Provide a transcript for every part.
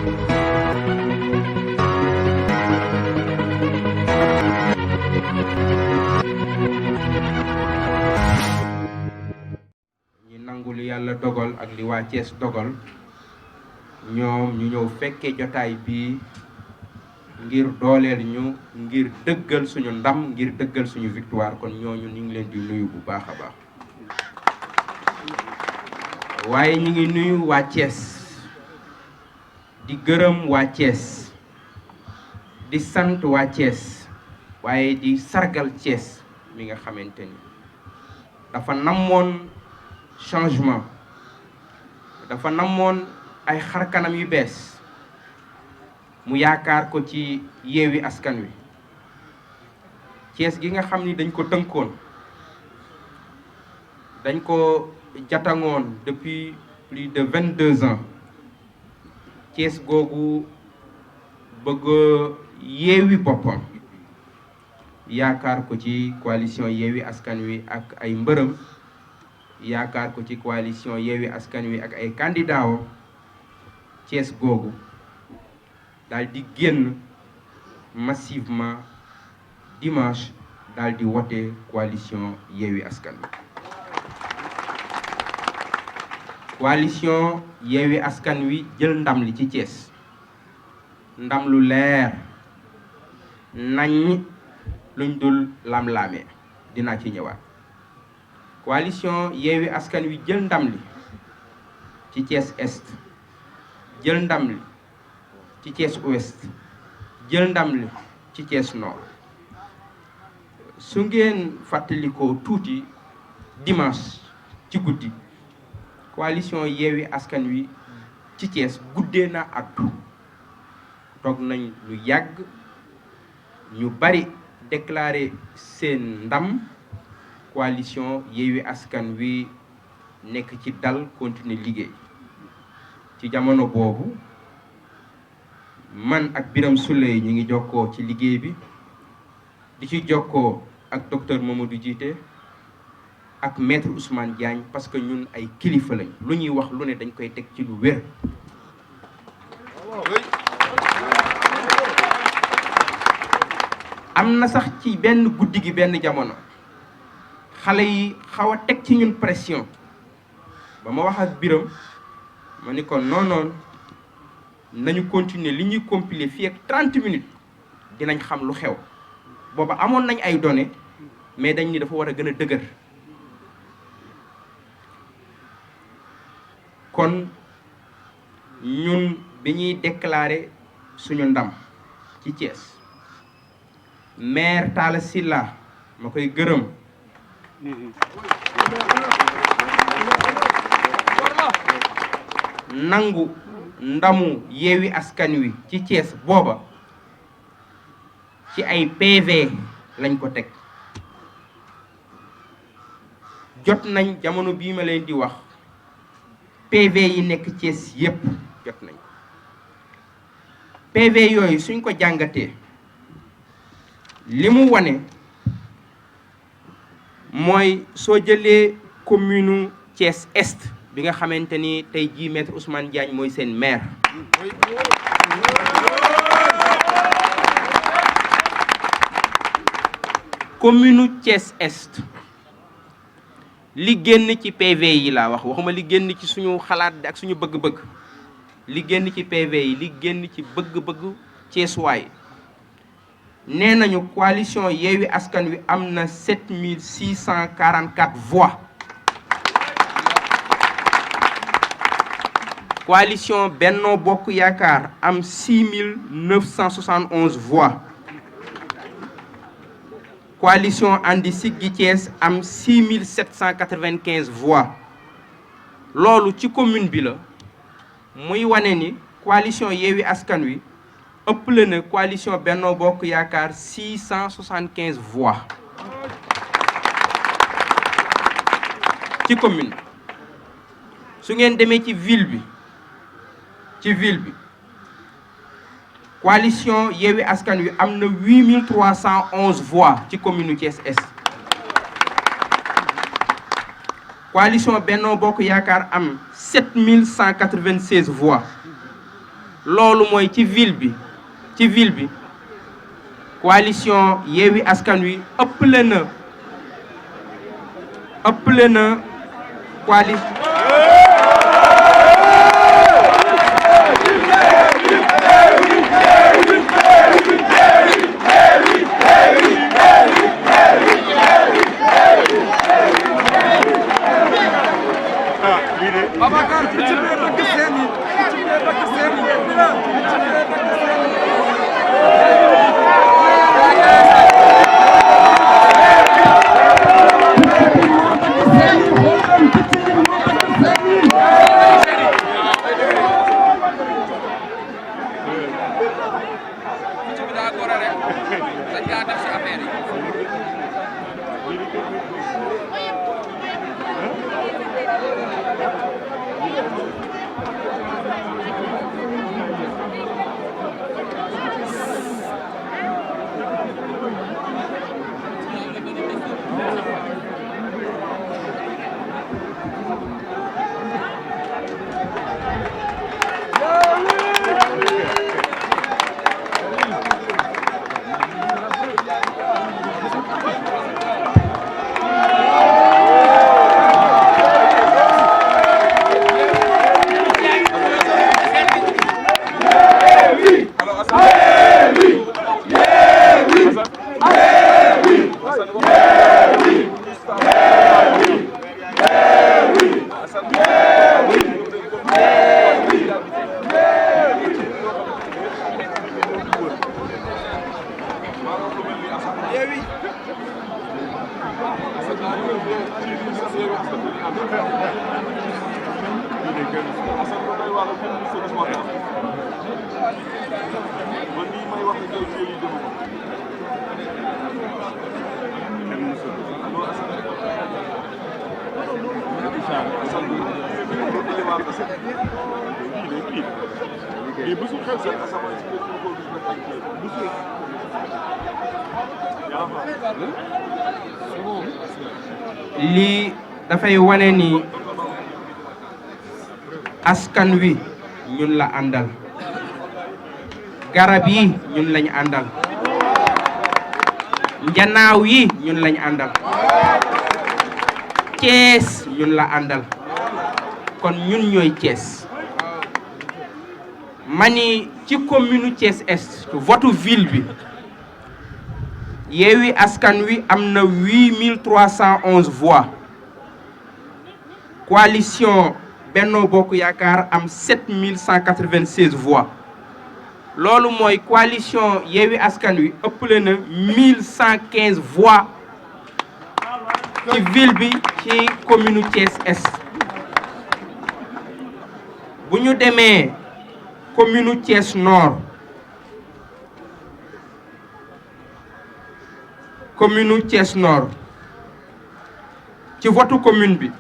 ñi nangu li yàlla dogal ak li waa Thiès dogal ñoom ñu ñëw fekkee jotaay bii ngir dooleel ñu ngir dëggal suñu ndam ngir dëggal suñu victoire kon ñooñu ñu ngi leen di nuyu bu baax a baax waaye ñu ngi nuyu waa Thiès di gërëm waa Thiès di sant waa Thiès waaye di sargal Thiès mi nga xamante ni dafa namoon changement dafa namoon ay xarkanam yu bees mu yaakaar ko ci Yewwi Askan Wi Thiès gi nga xam ni dañ ko tënkoon dañ ko jatangoon depuis plus de 22 ans Thiès googu bëgg yeewi boppam yaakaar ko ci coalition Yewwi Askan Wi ak ay mbërëm yaakaar ko ci coalition Yewwi Askan Wi ak ay candidat Thiès googu daal di génn massivement dimanche daal di wote coalition Yewwi Askan Wi coalition Yewwi Askan Wi jël ndam li ci Thiès ndam lu leer nañ luñ dul lam-laamee dinaa ci ñëwaat coalition Yewwi Askan Wi jël ndam li ci Thiès Est jël ndam li ci Thiès Ouest jël ndam li ci Thiès Nord su ngeen fàttalikoo tuuti dimanche ci guddi coalition Yewwi Askan Wi ci Thiès guddee na addu toog nañ lu yàgg ñu bari déclaré seen ndam coalition Yewwi Askan Wi nekk ci dal continuer liggéey ci jamono boobu man ak Birame Souleye ñu ngi jokkoo ci liggéey bi di ci jokkoo ak docteur Mamadou Djité ak maître Ousmane Diagne parce que ñun ay kilifa lañ lu ñuy wax lu ne dañ koy teg ci lu wér am na sax ci benn guddi gi benn jamono xale yi xaw a teg ci ñun pression ba ma wax ak Birame ma ni ko non nañu continuer li ñuy compiler fii ak 30 minutes dinañ xam lu xew booba amoon nañ ay données mais dañ ni dafa war a gën a dëgër kon ñun bi ñuy déclarer suñu ndam ci Thiès maire Talla Sylla ma koy gërëm nangu ndamu Yewwi Askan Wi ci Thiès booba ci ay PV lañ ko teg jot nañ jamono bii ma leen di wax PV yi nekk Thiès yépp jot nañ PV yooyu suñ ko jàngatee li mu wane mooy soo jëlee commune Thiès Est bi nga xamante ni tey jii maître Ousmane Diagne mooy seen maire commune Thiès Est li génn ci PV yi laa waxuma li génn ci suñu xalaat ak suñu bëgg-bëgg li génn ci PV yi li génn ci bëgg-bëgg Thiessois nee nañu coalition Yewwi Askan Wi am na 7644 voix coalition Benno Bokk Yaakaar am 6971 voix coalition Andi Siggi Thiès am 6795 voix loolu ci commune bi la muy wane ni coalition Yewwi Askan Wi ëppale na coalition Benno Bokk Yaakaar 675 voix ci commune su ngeen demee ci ville bi coalition Yewwi Askan Wi am na 8311 voix ci commune Thiès Est coalition Benno Bokk Yaakaar am 7196 voix loolu mooy ci ville bi coalition Yewwi Askan Wi ëppale na coalition lii dafay wane ni askan wi ñun la àndal, garab yi ñun lañ àndal, njanaaw yi ñun lañ àndal, Thiès ñun la àndal, kon ñun ñooy Thiès. mani ci commune Thiès Est vote ville bi Yewwi Askan Wi am na 8311 voix, coalition Benno Bokk Yaakaar am 7196 voix. loolu mooy coalition Yewwi Askan Wi ëppale na 1115 voix ci ville bi ci commune Thiès Est. bu ñu demee commune Thiès Nord, ci votu commune bi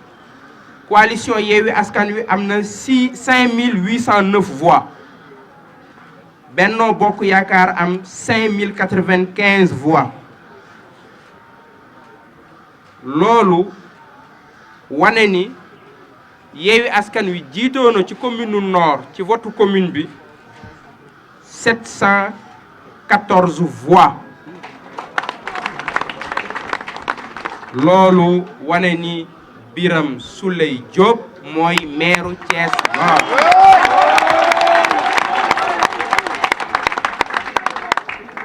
coalition Yewwi Askan Wi am na 5809 voix, Benno Bokk Yaakaar am 5095 voix. loolu wane ni Yewwi Askan Wi jiitoo na ci commune Nord ci votu commune bi 714 voix. loolu wane ni Birame Souleye Diop mooy maire Thiès Nord.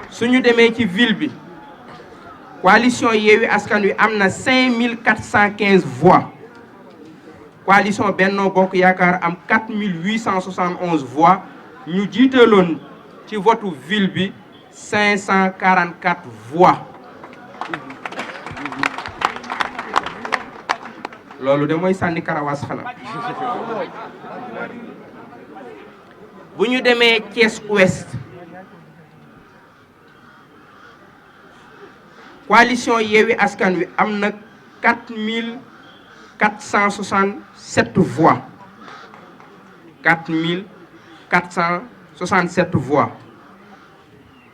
suñu demee ci ville bi coalition Yewwi Askan Wi am na 5415 voix, coalition Benno Bokk Yaakaar am 4871 voix, ñu jiitaloon ci votu ville bi 544 voix. loolu de mooy sànni karawaas xanaa. bu ñu demee Thiès Ouest, coalition Yewwi Askan Wi am na 4467 voix, 4467 voix.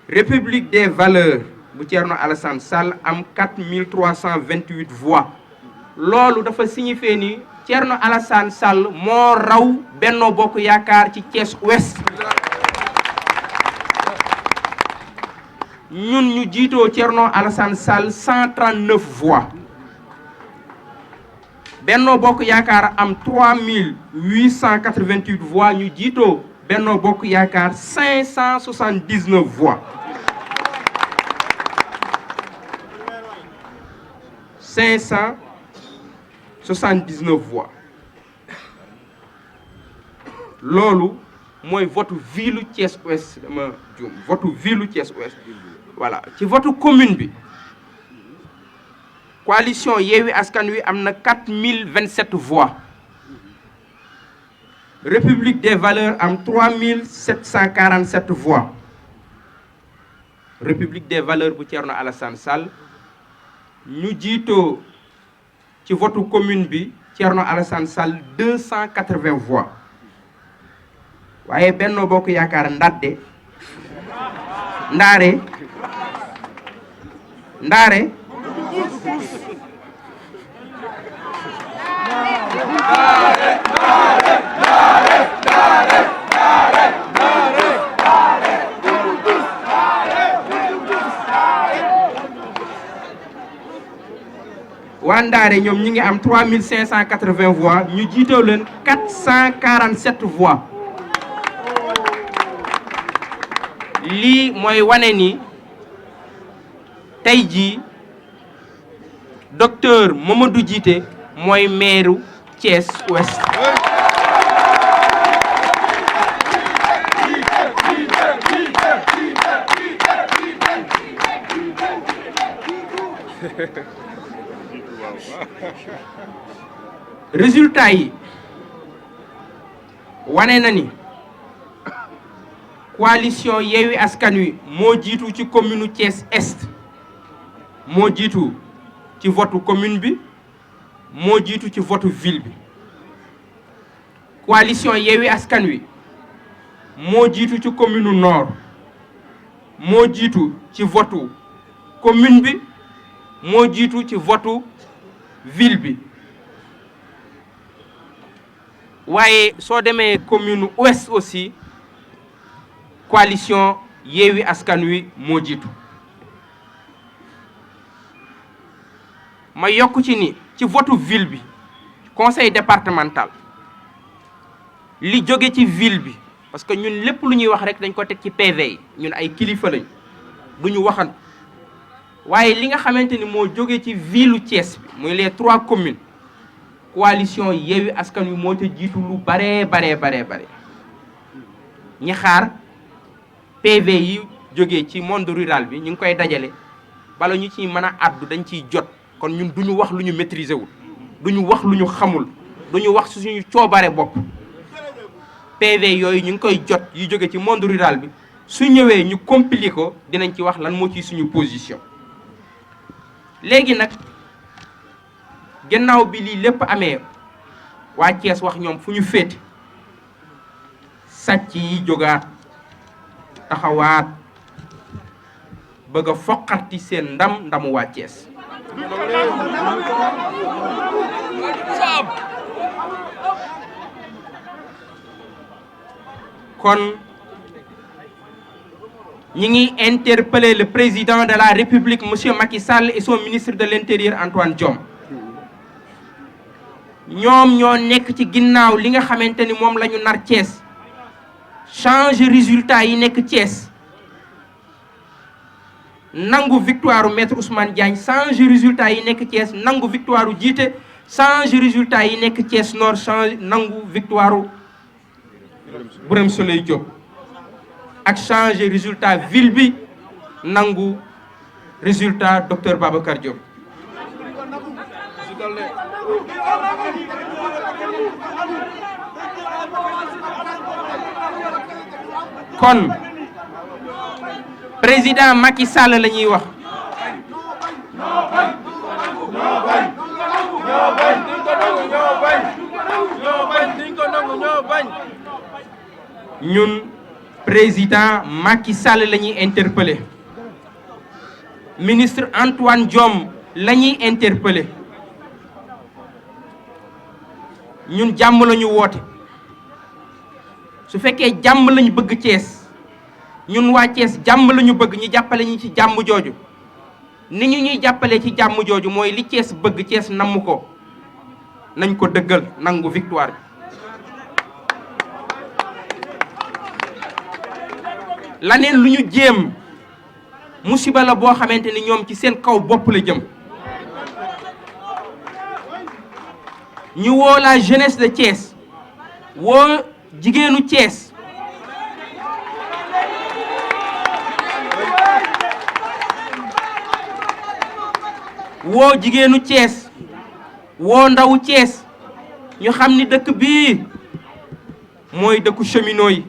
République des Valeurs bu Thierno Alassane Sall am 4328 voix. loolu dafa signifier ni Thierno Alassane Sall moo raw Benno Bokk Yaakaar ci Thiès Ouest. ñun ñu jiitoo Thierno Alassane Sall 139 voix Benno Bokk Yaakaar am 3888 voix ñu jiitoo Benno Bokk Yaakaar 579 voix 579 voix loolu mooy vote ville Thiès Ouest dama juum vote ville Thiès Ouest voilà ci vote commune bi coalition Yewwi Askan Wi am na 4027 voix République des Valeurs am 3747 voix République des Valeurs bu Thierno Alassane Sall ñu jiitoo ci vote commune bi Thierno Alassane Sall 280 voix waaye Benno Bokk Yaakaar ndadde ndaare waa Ndaare ñoom ñi ngi am 3580 voix ñu jiitoo leen 447 voix lii mooy wane ni tey jii docteur Mamadou Djité mooy maire Thiès Ouest résultat yi wane na ni coalition Yewwi Askan Wi moo jiitu ci commune Thiès Est moo jiitu ci vote commune bi moo jiitu ci vote ville bi coalition Yewwi Askan Wi moo jiitu ci commune Nord moo jiitu ci vote commune bi moo jiitu ci vote ville bi waaye soo demee commune ouest aussi coalition Yewwi Askan Wi moo jiitu ma yokk ci ni ci vote ville bi conseil départemental li jóge ci ville bi parce que ñun lépp lu ñuy wax rek dañ ko teg ci PV yi ñun ay kilifa lañ du ñu waxan waaye li nga xamante ni moo jóge ci ville Thiès bi muy les 3 communes coalition Yewwi Askan Wi moo ca jiitu lu bare ñi xaar PV yi jógee ci monde rural bi ñu ngi koy dajale bala ñu ciy mën a àddu dañ ciy jot kon ñun duñu wax lu ñu maîtriser wul duñu wax lu ñu xamul duñu wax suñu coobare bopp PV yooyu ñu ngi koy jot yu jóge ci monde rural bi su ñëwee ñu compiler ko dinañ ci wax lan moo ci suñu position léegi nag gannaaw bi lii lépp amee waa Thiès wax ñoom fu ñu féete sàcc yi jógaat taxawaat bëgg a foqarti seen ndamu waa Thiès kon ñi ngi interpeller le président de la République monsieur Macky Sall et son ministre de l'Intérieur Antoine Diome ñoom ñoo nekk ci ginnaaw li nga xamante ni moom la ñu nar Thiès changer résultat yi nekk Thiès nangu victoire maître Ousmane Diagne changer résultat yi nekk Thiès nangu victoire Djité changer résultat yi nekk Thiès Nord changer nangu victoire Birame Souleye Diop ak changer résultat ville bi nangu résultat docteur Babacar Diop kon président Macky Sall la ñuy wax ñun président Macky Sall la ñuy interpeller ministre Antoine Diome la ñuy interpeller ñun jàmm la ñu woote su fekkee jàmm lañu bëgg Thiès ñun waa Thiès jàmm la ñu bëgg ñu jàppale ñu ci jàmm jooju ni ñu ñuy jàppale ci jàmm jooju mooy li Thiès bëgg Thiès namm ko nañ ko dëggal nangu victoire bi. laneen lu ñu jéem musiba la boo xamante ni ñoom ci seen kaw bopp la jëm. ñu woo la jeunesse de Thiès woo jigéenu Thiès woo jigéenu Thiès woo ndawu Thiès ñu xam ni dëkk bii mooy dëkku cheminot yi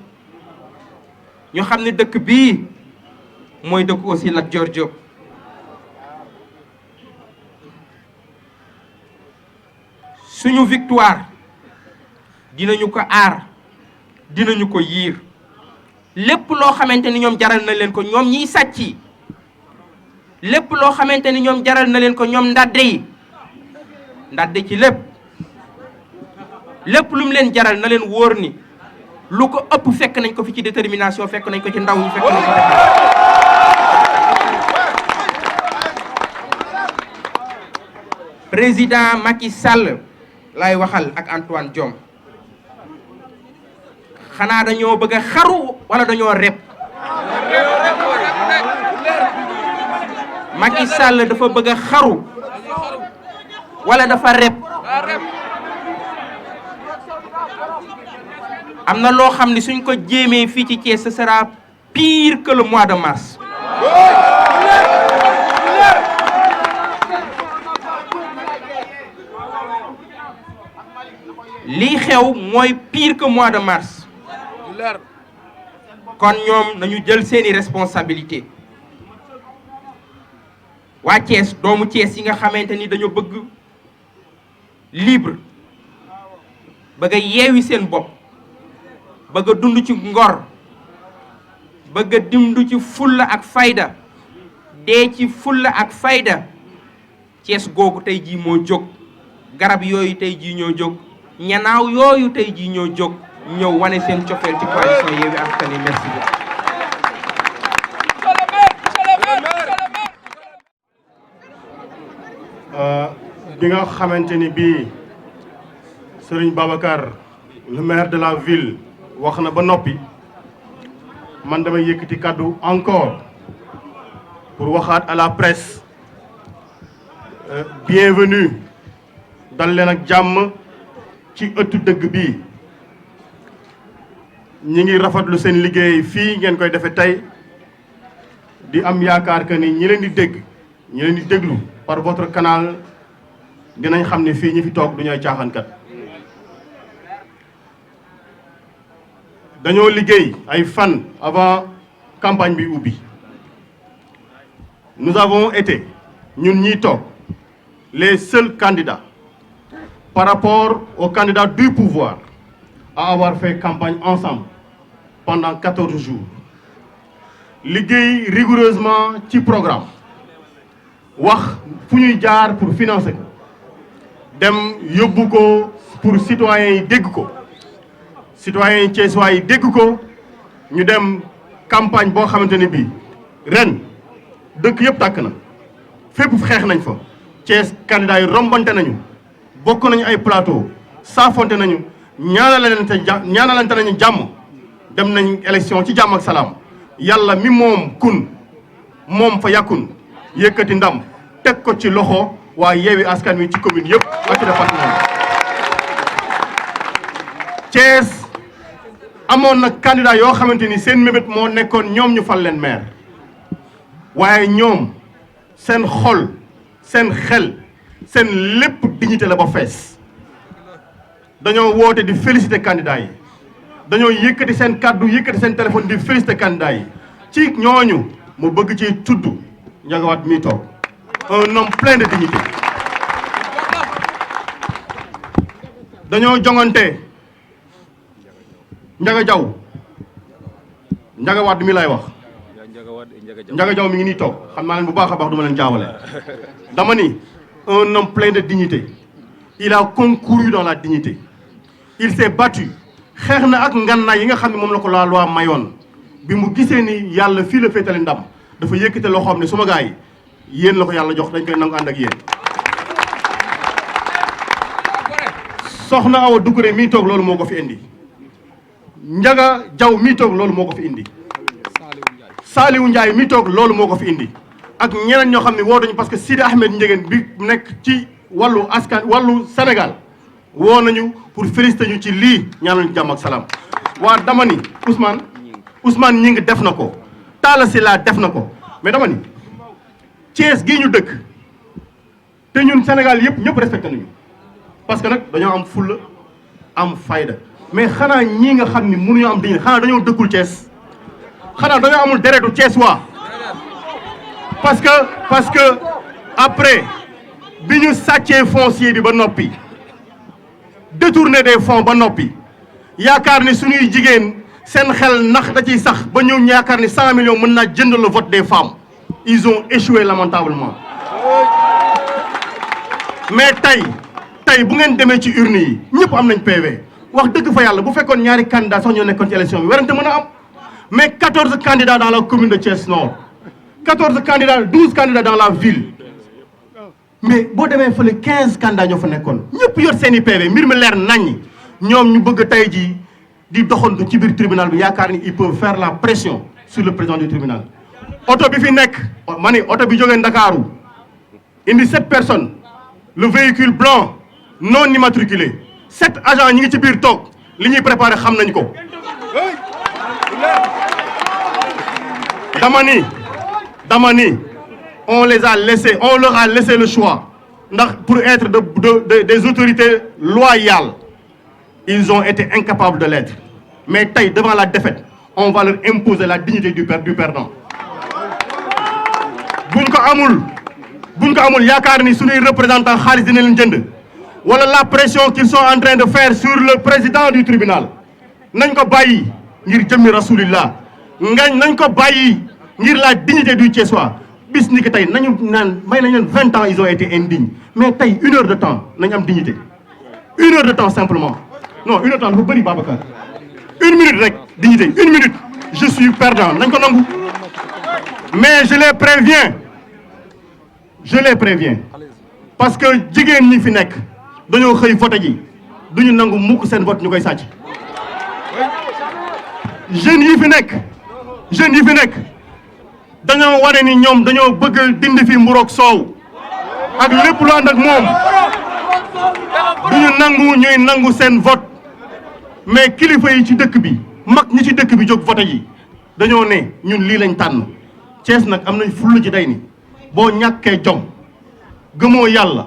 ñu xam ni dëkk bii mooy dëkku aussi Lat Dior Diop. suñu victoire dinañu ko aar dinañu ko yiir lépp loo xamante ni ñoom jaral na leen ko ñoom ñiy sàcc yi lépp loo xamante ni ñoom jaral na leen ko ñoom ndadde yi ndadde ci lépp lu mu leen jaral na leen wóor ni lu ko ëpp fekk nañ ko fi ci détermination fekk nañ ko ci ndaw ñi fekk nañ ko président Macky Sall lay waxal ak Antoine Diome xanaa dañoo bëgg a xaru wala dañoo rep. Macky Sall dafa bëgg a xaru wala dafa rep. am na loo xam ne suñ ko jéemee fii ci Thiès ce sera pire que le mois de mars. lii xew mooy pire que mois de mars kon ñoom nañu jël seeni responsabilité waa Thiès doomu Thiès yi nga xamante ni dañoo bëgg libre bëgg a yeewi seen bopp bëgg a dund ci ngor bëgg a dund ci fulla ak fayda dee ci fulla ak fayda Thiès googu tey jii moo jóg garab yooyu tey jii ñoo jóg ñanaaw yooyu tey jii ñoo jóg ñëw wane seen cofeel ci coalition Yewwi Askan Wi. merci beaucoup. bi nga xamante ni bii Serigne Babacar le maire de la ville wax na ba noppi man damay yëkkati kàddu encore pour waxaat à la presse bienvenue dal leen ak jàmm ci ëttu dëgg bii ñi ngi rafetlu seen liggéey fii ngeen koy defe tey di am yaakaar que ni ñi leen di dégg ñi leen di déglu par votre canal dinañ xam ne fii ñi fi toog du ñooy caaxaankat dañoo liggéey ay fan avant campagne bi ubbi nous avons été ñun ñiy toog les seuls candidats par rapport aux candidats du pouvoir à avoir fait campagne ensemble pendant 14 jours liggéey rigoureusement ci programme wax fu ñuy jaar pour financer ko dem yóbbu ko pour citoyens yi dégg ko citoyens yi Thiessois yi dégg ko ñu dem campagne boo xamante ne bii ren dëkk yëpp tàkk na fépp xeex nañ fa Thiès candidats yi rombante nañu bokk nañu ay plateau saafonte nañu ñaanalante nañu jàmm dem nañ élection ci jàmm ak salaam yàlla mi moom kun moom fa yàkkun yëkkati ndam teg ko ci loxo waa Yewwi Askan Wi ci commune yëpp ak ci département Thiès amoon na candidat yoo xamante ni seen mébét moo nekkoon ñoom ñu fal leen maire waaye ñoom seen xol seen xel seen lépp dignité la ba fees dañoo woote di féliciter candidats yi dañoo yëkkati seen kàddu yëkkati seen téléphone di féliciter candidats yi ci ñooñu mu bëgg ci tudd Ndiaga Wade mi toog un homme plein de dignité dañoo jongante Ndiaga Diaw Ndiaga Wade mi lay wax Ndiaga Diaw mi ngi nii toog xam naa leen bu baax a baax du ma leen jaawale dama ni un homme plein de dignité il a concouru dans la dignité il s'est battu xeex na ak ngànnaay yi nga xam ne moom la ko la loi mayoon bi mu gisee ni yàlla fii la féetale ndam dafa yëkkate loo xam ne suma gars yi yéen la ko yàlla jox dañ koy nangu ànd ak yéen. Soxna Awa Doucouré mii toog loolu moo ko fi indi Ndiaga Diaw mii toog loolu moo ko fi indi Saliou Ndiaye mii toog loolu moo ko fi indi ak ñeneen ñoo xam ne woo nañu parce que Sidi Ahmed Ndiéguène bi nekk ci wàllu askan wàllu Sénégal woo nañu pour féliciter ñu ci lii ñaanal jàmm ak salaam. waa dama ni Ousmane ñi ngi def na ko Talla Sylla def na ko mais dama ni Thiès gii ñu dëkk te ñun Sénégal yëpp ñëpp respecté nañu parce que nag dañoo am fulla am fayda mais xanaa ñii nga xam ni mënuñoo am diine xanaa dañoo dëkkul Thiès xanaa dañoo amul deretu Thiès waa parce que après bi ñu sàccee foncier bi ba noppi détourner des fonds ba noppi yaakaar ni suñuy jigéen seen xel nax da ciy sax ba ñëw yaakaar ni 100 millions mën naa jënd le vote des femmes ils ont échoué lamentablement mais tey bu ngeen demee ci urne yi ñëpp am nañ PV wax dëgg fa yàlla bu fekkoon ñaari candidats sax ñoo nekkoon ci élection bi werante mën a am mais 14 candidats dans la commune de Thiès Nord 14 candidats 12 candidats dans la ville mais boo demee fële 15 candidats ñoo fa nekkoon ñëpp yor seen i PV mbir mi leer naññ ñoom ñu bëgg tey jii di doxantu ci biir tribunal bi yaakaar ni ils peuvent faire la pression sur le président du tribunal. oto bi fi nekk ma ni oto bi jógee Ndakaaru indi 7 personnes le véhicule blanc non immatriculé 7 agents ñi ngi ci biir toog li ñuy préparé xam nañ ko. dama ni on leur a laissé le choix ndax pour être des autorités loyales ils ont été incapables de l'être mais tey devant la défaite on va leur imposer la dignité du perdant. buñ ko amul yaakaar ni suñuy représentant xaalis dina leen jënd wala la pression qu'ils sont en train de faire sur le président du tribunal nañ ko bàyyi ngir jëmmi rasulillah nañ ko bàyyi ngir la dignité du Thiessois bis ni que tey nañu naan may nañ leen 20 ans ils ont été indignes mais tey 1 heure de temps nañ am dignité 1 heure de temps simplement non 1 heure de temps dafa bëri Babacar 1 minute rek dignité 1 minute je suis perdant nañ ko nangu mais je les préviens parce que jigéen ñi fi nekk dañoo xëy vote ji duñu nangu mukk seen vote ñu koy sàcc jeunes yi fi nekk dañoo wane ni ñoom dañoo bëgg dindi fi mburoog soow ak lépp lu ànd ak moom duñu nangu ñuy nangu seen vote mais kilifa yi ci dëkk bi mag ñi ci dëkk bi jóg vote ji dañoo ne ñun lii lañ tànn Thiès nag am nañ fulla ci day ni boo ñàkkee jom gëmoo yàlla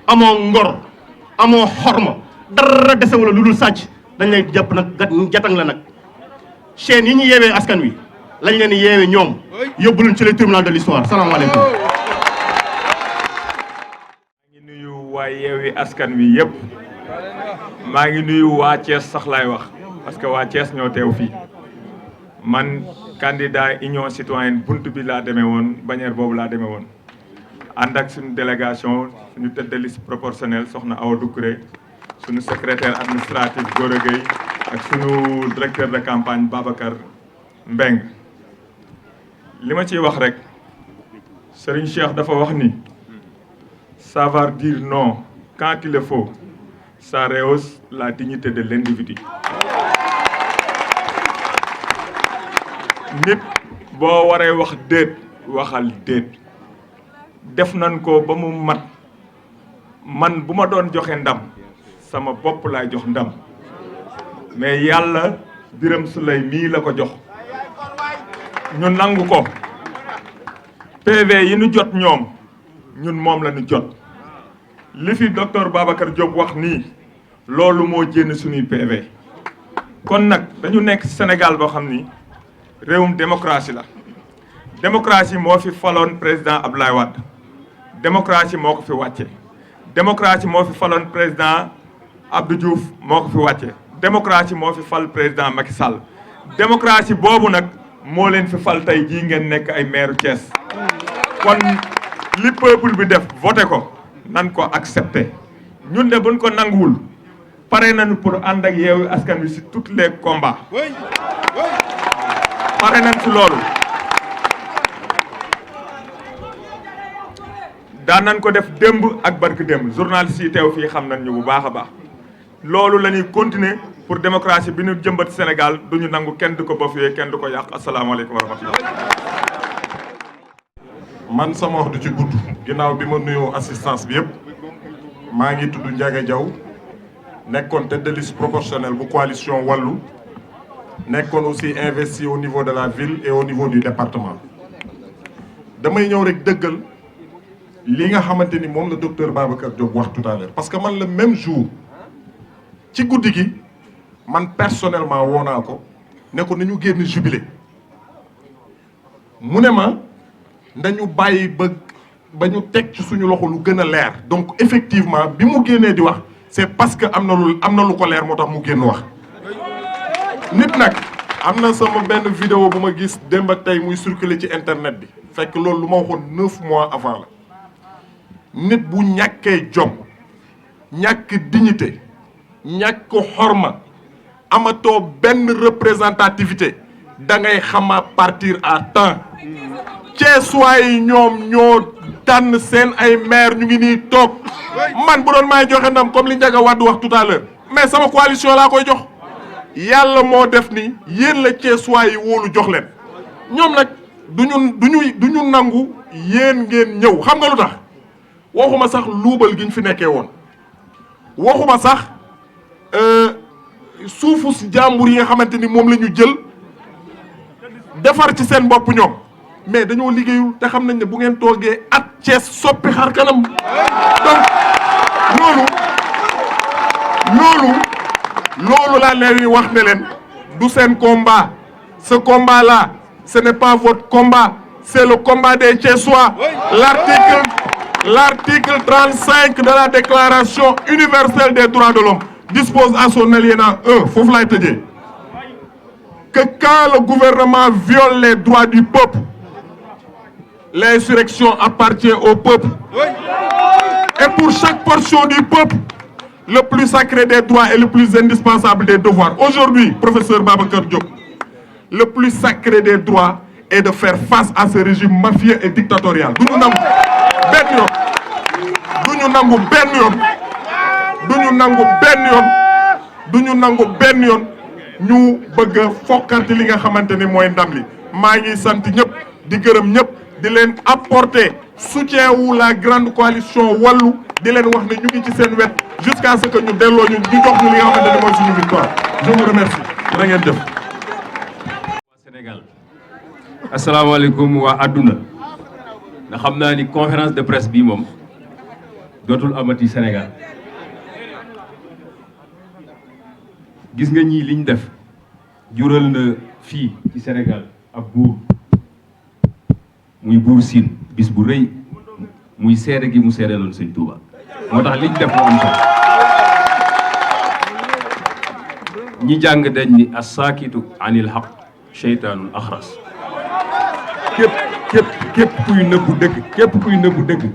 amoo ngor amoo xorma dara dese wala lu dul sàcc dañ lay jàpp nag jatang la nag chaîne yi ñu yeewee askan wi lañ leen yeewee ñoom yóbbu leen ci les tribunaux de l'histoire salaamaaleykum. maa ngi nuyu waa yeewi askan wi yëpp maa ngi nuyu waa Thiès sax laay wax parce que waa Thiès ñoo teew fii man candidat union citoyenne bunt bi laa demee woon bannière boobu laa demee woon ànd ak suñu délégation suñu tête de liste proportionnelle soxna Awa Doucouré suñu secrétaire administratif Gora Gueye ak suñu directeur de campagne Babacar Mbeng li ma ciy wax rek Serigne Cheikh dafa wax ni savoir dire non quand il le faut ça rehausse la dignité de l'individu. nit boo waree wax déet waxal déet def nañ ko ba mu mat man bu ma doon joxe ndam sama bopp laay jox ndam mais yàlla Birame Souleye mii la ko jox ñu nangu ko PV yi ñu jot ñoom ñun moom la ñu jot li fi docteur Babacar Diop wax nii loolu moo jénn suñuy PV kon nag dañu nekk Sénégal boo xam ni réewum démocratie la démocratie moo fi faloon président Abdoulaye Wade démocratie moo ko fi wàcce démocratie moo fi faloon président Abdou Diouf moo ko fi wàcce démocratie moo fi fal président Macky Sall démocratie boobu nag moo leen fi fal tey jii ngeen nekk ay maire Thiès kon li peuple bi def voté ko nan ko accepté ñun de buñ ko nanguwul pare nañu pour ànd ak Yewwi Askan Wi si tous les combats pare nañ ci loolu. daan nañ ko def démb ak barki démb journaliste yi teew fii xam nañ ñu bu baax a baax loolu la ñuy continuer pour démocratie bi ñu jëmbat Sénégal du ñu nangu kenn du ko bafoué kenn du ko yàq asalaamaaleykum wa rahmatullah. man sama wax du ci gudd ginnaaw bi ma nuyoo assistance bi yëpp maa ngi tudd Ndiaga Diaw nekkoon tête de liste proportionnelle bu coalition Wallu nekkoon aussi investi au niveau de la ville et au niveau du département. damay ñëw rek dëggal li nga xamante ni moom la docteur Babacar Diop wax tout à l'heure parce que man le même jour ci guddi gi man personnellement woo naa ko ne ko nañu génn jubilé mu ne ma dañu bàyyi ba ñu teg ci suñu loxo lu gën a leer donc effectivement bi mu génnee di wax c'est parce que am na lu ko leer moo tax mu génn wax. nit nag am na sama benn vidéo bu ma gis démb ak tey muy circuler ci internet bi fekk loolu lu ma waxoon 9 mois avant la nit bu ñàkkee jom ñàkk dignité ñàkk xorma amatoo benn représentativité da ngay xama partir à temps. Ceesuwaay yi ñoom ñoo tànn seen ay maire ñu ngi nii toog man bu doon may joxe ndam comme li Ndiaga Wade wax tout à l'heure mais sama coalition laa koy jox yàlla moo def ni yéen la Ceesuwaay yi wóolu jox leen ñoom nag duñu nangu yéen ngeen ñëw xam nga lu tax waxuma sax luubal gi ñu fi nekkee woon waxuma sax suufu si jàmbur yi nga xamante ni moom la ñu jël defar ci seen bopp ñoom mais dañoo liggéeyul te xam nañ ne bu ngeen toogee at Thiès soppi xar kanam donc loolu laa leen wax ne leen du seen combat ce combat là ce n'est pas votre combat c'est le combat des Thiessois. L'article 35 de la déclaration universelle des droits de l'homme dispose à son alinéa 1 foofu laay tëjee que quand le gouvernement viole les droits du peuple, l'insurrection appartient au peuple. Et pour chaque portion du peuple, le plus sacré des droits et le plus indispensable des devoirs. Aujourd'hui, professeur Babacar Diop, le plus sacré des droits est de faire face à ce régime mafieux et dictatorial. Duñu nangu benn yoon ñu bëgg a fokkante li nga xamante ni mooy ndam li maa ngi sant ñëpp di gërëm ñëpp di leen apporter soutien wu la grande coalition Wallu di leen wax ne ñu ngi ci seen wet jusqu'à ce que ñu delloo ñu jox ñu li nga xamante ni mooy suñu victoire je vous remercie da ngeen jëf. Sénégal asalaamaaleykum waa àdduna nga xam naa ni conférence de presse bii moom dootul amati Sénégal gis nga ñii liñ def jural na fii ci Sénégal ab buur muy buur Siin bis bu rëy muy seede gi mu seede loon Sëñ Tuuba moo tax liñ def mu am solo ñi jàng dañ ni as-saakitu anil haqq seytaanul axras képp kuy nëbbu dëgg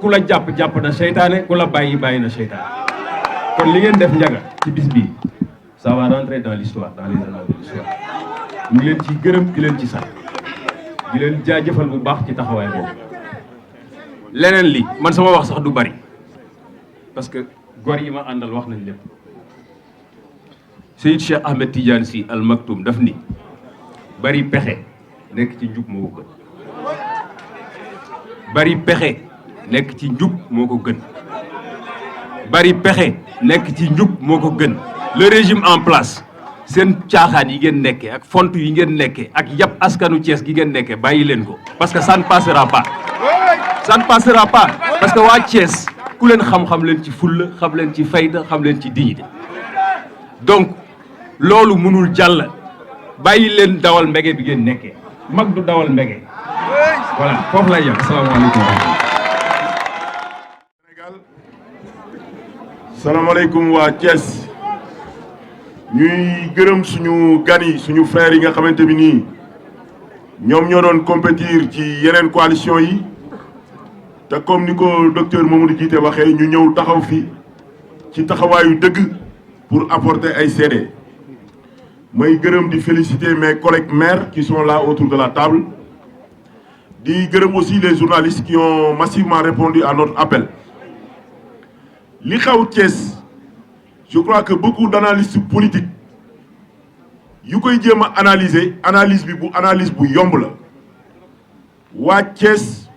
ku la jàpp na seytaane ku la bàyyi na seytaane kon li ngeen def Ndiaga ci bis bii ça va rentrer dans l'histoire dans les annales de l'histoire ñu ngi leen ci gërëm di leen ci sant di leen jaajëfal bu baax ci taxawaay boobu leneen li man sama wax sax du bari parce que gor yi ma àndal wax nañ lépp Seyid Cheikh Ahmed Tidiane Sy Al Maktoum daf ni bari pexe nekk ci njub moo ko gën bari pexe nekk ci njub moo ko gën bari pexe nekk ci njub moo ko gën le régime en place seen caaxaan yi ngeen nekkee ak font yi ngeen nekkee ak yàpp askanu Thiès gi ngeen nekkee bàyyi leen ko parce que ça ne passera pas parce que waa Thiès ku leen xam leen ci fulla xam leen ci fayda xam leen ci dignité donc loolu mënul jàll bàyyi leen dawal mbege bi ngeen nekkee mag du dawal mbege voilà foofu lay yem asalaamaaleykum. salaamaaleykum waa Thiès ñuy gërëm suñu gan yi suñu frères yi nga xamante bi nii ñoom ñoo doon compétir ci yeneen coalition yi te comme ni ko docteur Mamadou Djité waxee ñu ñëw taxaw fi ci taxawaayu dëgg pour apporter ay seede may gërëm di féliciter mes collègues maires qui sont là autour de la table di gërëm aussi les journalistes qui ont massivement répondu à notre appel. li xaw Thiès je crois que beaucoup d'analystes politiques yu koy jéem a analyser analyse bu yomb la waa Thiès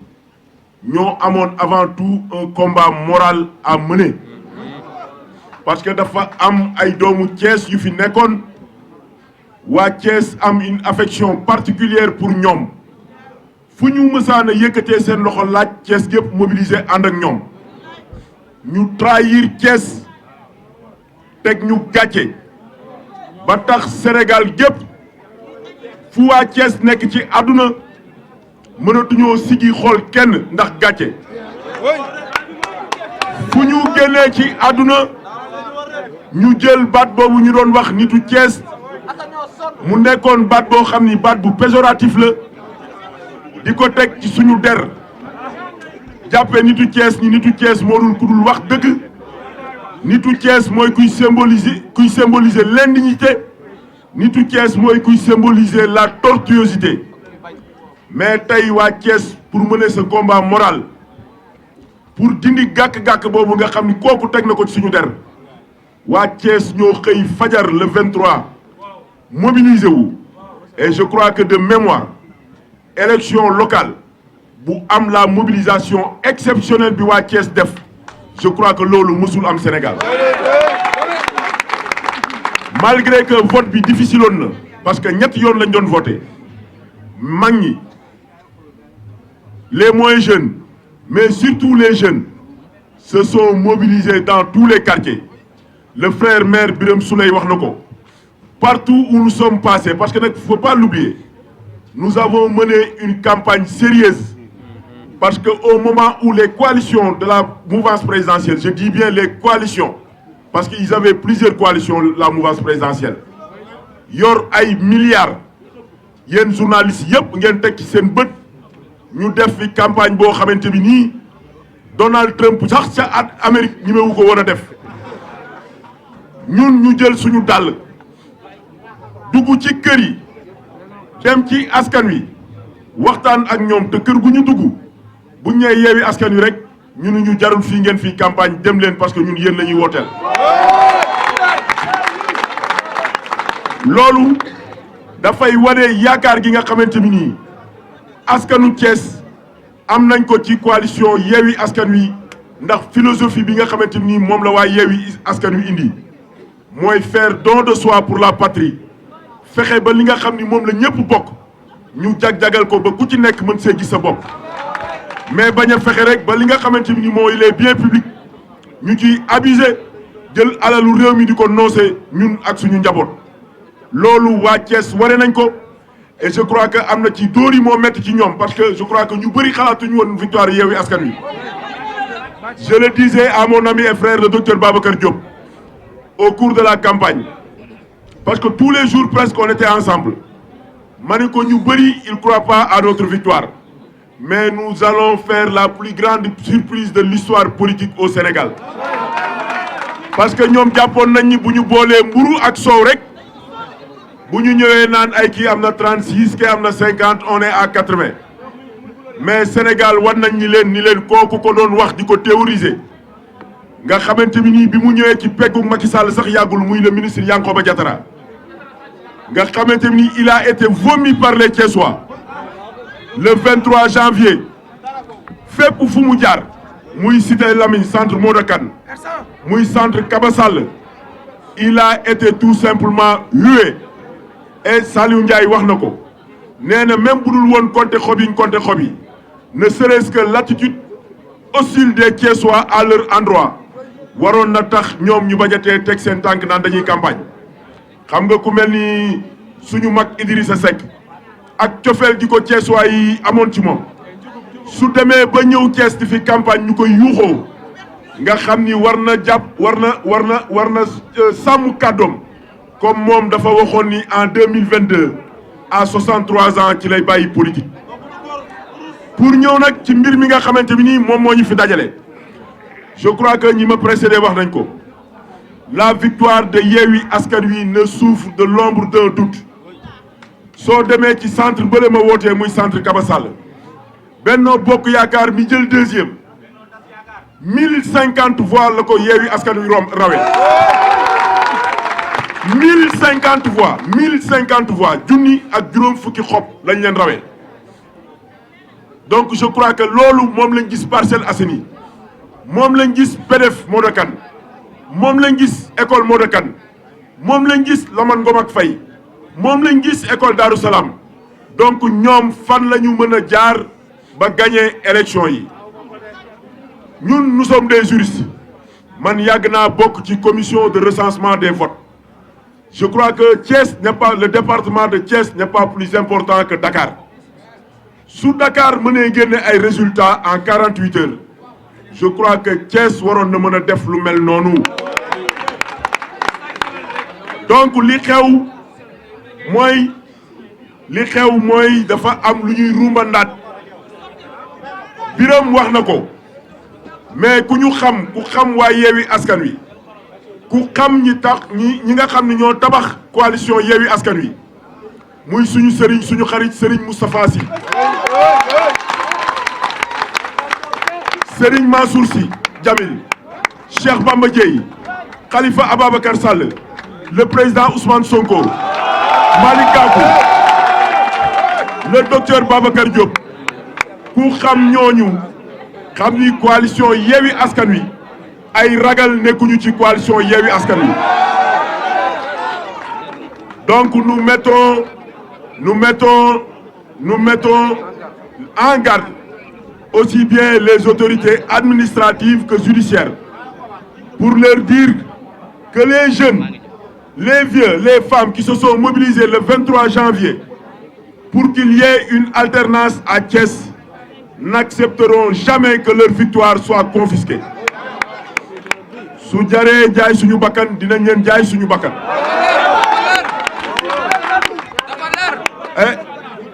ñoo amoon avant tout un combat moral à mener parce que dafa am ay doomu Thiès yu fi nekkoon waa Thiès am une affection particulière pour ñoom fu ñu mësaan a yëkkatee seen loxo laaj Thiès gépp mobilisé ànd ak ñoom ñu trahir Thiès teg ñu gàcce ba tax Sénégal gépp fu waa Thiès nekk ci àdduna mënatuñoo sigi xool kenn ndax gàcce fu ñu génnee ci àdduna ñu jël baat boobu ñu doon wax nitu Thiès mu nekkoon baat boo xam ni baat bu péjoratif la di ko teg ci suñu der jàppee nitu Thiès ni nitu Thiès moo dul ku dul wax dëgg nitu Thiès mooy kuy symboliser l'indignité nitu Thiès mooy kuy symboliser la tortuosité mais tey waa Thiès pour mener ce combat moral pour dindi gàkk-gàkk boobu nga xam ni kooku teg na ko ci suñu der waa Thiès ñoo xëy fajar le 23 mobiliser wu et je crois que de mémoire élection locale bu am la mobilisation exceptionnelle bi waa Thiès def je crois que loolu mësul am Sénégal malgré que vote bi difficile woon na parce que ñetti yoon lañ doon voté mag ñi les moins jeunes mais surtout les jeunes se sont mobilisés dans tous les quartiers le frère maire Birame Souleye wax na ko partout où nous sommes passés parce que nag faut pas l'oublier nous avons mené une campagne sérieuse parce que au moment où les coalitions de la mouvance présidentielle je dis bien les coalitions parce qu'ils avaient plusieurs coalitions la mouvance présidentielle yor ay milliards yéen journalistes yëpp ngeen teg ci seen bët ñu def fi campagne boo xamante bi nii Donald Trump sax ca at Amérique ñemewu ko woon a def ñun ñu jël suñu dàll dugg ci kër yi dem ci askan wi waxtaan ak ñoom te kër gu ñu dugg bu ñu nee yeewi askan wi rek ñu jarul fii ngeen fii campagne dem leen parce que ñun yéen la ñuy wooteel. loolu dafay wane yaakaar gi nga xamante ni nii askanu Thiès am nañ ko ci coalition yeewi askan wi ndax philosophie bi nga xamante ni moom la waa yeewi askan wi indi mooy faire don de soi pour la patrie. fexe ba li nga xam ni moom la ñëpp bokk ñu jag-jagal ko ba ku ci nekk mën see gis sa bopp mais bañ a fexe rek ba li nga xamante ni mooy les biens publics ñu ciy abuser jël alalu réew mi di ko noose ñun ak suñu njaboot loolu waa Thiès ware nañ ko et je crois que am na ci dóor yi moo métti ci ñoom parce que je crois que ñu bëri xalaatuñu woon victoire Yewwi Askan Wi je le disais à mon ami et frère le docteur Babacar Diop au cours de la campagne parce que tous les jours presque on était ensemble ma ne ko ñu bëri il croit pas à notre victoire mais nous allons faire la plus grande surprise de l'histoire politique au Sénégal parce que ñoom jàppoon nañ ni bu ñu boolee mburu ak soow rek bu ñu ñëwee naan ay kii am na 36 kii am na 50 on est à 80 mais Sénégal war nañ ni leen kooku ko doon wax di ko théoriser nga xamante ni nii bi mu ñëwee ci peggu Macky Sall sax yàggul muy le ministre Yankhoba Diattara nga xamante ni il a été vomi par les Thiessois le 23 janvier fépp fu mu jaar muy cité Lamine centre Modakan muy centre Kaba Sall il a été tout simplement hué et Saliou Ndiaye wax na ko nee na même bu dul woon compter xob yi ne serait-ce que l'attitude hostile des Thiessois à leur endroit waroon na tax ñoom ñu bañatee teg seen tànk naan dañuy campagne xam nga ku mel ni suñu mag Idrissa Seck ak cofeel gi ko Thiessois yi amoon ci moom su demee ba ñëw Thiès di fi campagne ñu koy yuuxoo nga xam ni war na jàpp war na sàmm kàddoom comme moom dafa waxoon ni en 2022 à 63 ans ci lay bàyyi politique pour ñëw nag ci mbir mi nga xamante bi nii moom moo ñu fi dajale je crois que ñi ma précédé wax nañ ko la victoire de Yewwi Askan Wi ne souffre de l'ombre d'un doute. soo demee ci centre bële ma wootee muy centre Kaba Sall Benno Bokk Yaakaar mi jël deuxième 1050 voix la ko Yewwi Askan Wi rawee 1050 voix junni ak juróom fukki xob lañ leen rawee. Donc je crois que loolu moom lañ gis Parcelles Assainies moom lañ gis PDF Modou Kane moom lañ gis école Modou Kane moom lañ gis Lamane Ngom ak Faye moom lañ gis école Darou Salam. Donc ñoom fan la ñu mën a jaar ba gagner élection yi. Ñun nous sommes des juristes man yàgg naa bokk ci commission de recensement des votes. Je crois que Thiès n'est pas, le département de Thiès n'est pas plus important que Dakar. Sous Dakar mënee génne ay résultats en 48 heures je crois que Thiès waroon na mën a def lu mel noonu. Donc li xew mooy dafa am lu ñuy rumbandaat Biram wax na ko mais ku xam waa Yewwi Askan Wi ku xam ñi nga xam ne ñoo tabax coalition Yewwi Askan Wi muy suñu sëriñ suñu xarit Serigne Moustapha Sy Serigne Mansour Sy Djamil Cheikh Bamba Dièye Khalifa Ababacar Sall le président Ousmane Sonko Malick Gakou le docteur Babacar Diop ku xam ñooñu xam ni coalition Yewwi Askan Wi ay ragal nekkuñu ci coalition Yewwi Askan Wi. Donc nous mettons en garde aussi bien les autorités administratives que judiciaires pour leur dire que les jeunes, les vieux, les femmes qui se sont mobilisés le 23 janvier pour qu'il y ait une alternance à Thiès n'accepteront jamais que leur victoire soit confisquée. Su jaree jaay suñu bakkan dinañ leen jaay suñu bakkan.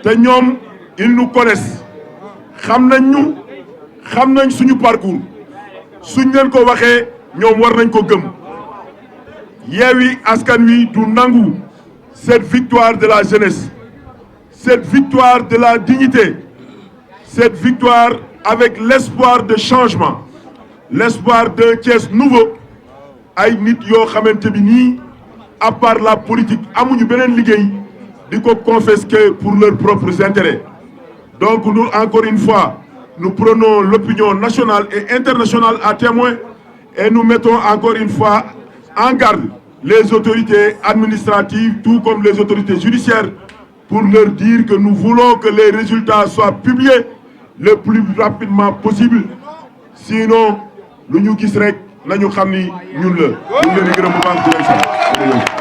Te ñoom ils nous connaissent xam nañ suñu parcours suñ leen ko waxee ñoom war nañ ko gëm. Yewwi Askan Wi du nangu cette victoire de la jeunesse, cette victoire de la dignité, cette victoire avec l'espoir de changement, l'espoir d'un Thiès nouveau. Ay nit yoo xamante bi nii à part la politique amuñu beneen liggéey di ko confisquer pour leurs propres intérêts. Donc nous encore une fois nous prenons l'opinion nationale et internationale à témoin et nous mettons encore une fois en garde les autorités administratives tout comme les autorités judiciaires pour leur dire que nous voulons que les résultats soient publiés le plus rapidement possible sinon lu ñu gis rek nañu xam ni ñun la ñu leen di gërëm bu baax di leen sant